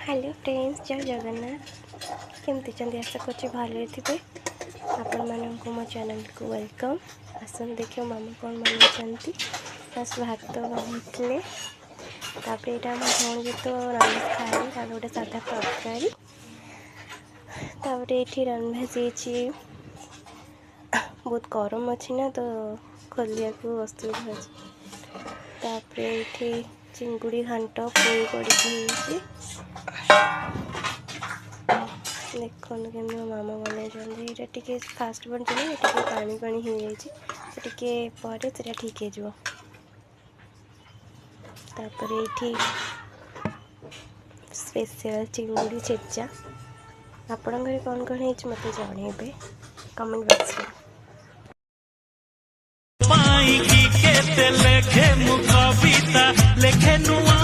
Hello friends, जय जगन्नाथ। केमती चंदी आशा कर भले थे। आपण मानक मो चैनल को वेलकम। आसन देखिए मामा कौन बन बस भात बनते तापर यहाँ मो भौणी तो ननभेज खाए गोटे साधा तरकारी तापर ये रनभेज बहुत गरम अच्छी ना तो खोलिया को असुविधा अच्छे। ये चिंगुड़ी घाट पुई पड़ी देखो केमी मो मामा बनई टे फास्ट बन पानी पानी हो जाए ठीक है। तापर ये स्पेशल चिंगुड़ी छेचा आपण घर कौन कौन है मत जनइबे कमेंट बॉक्स में। लेखे मु कविता लेखे नुआ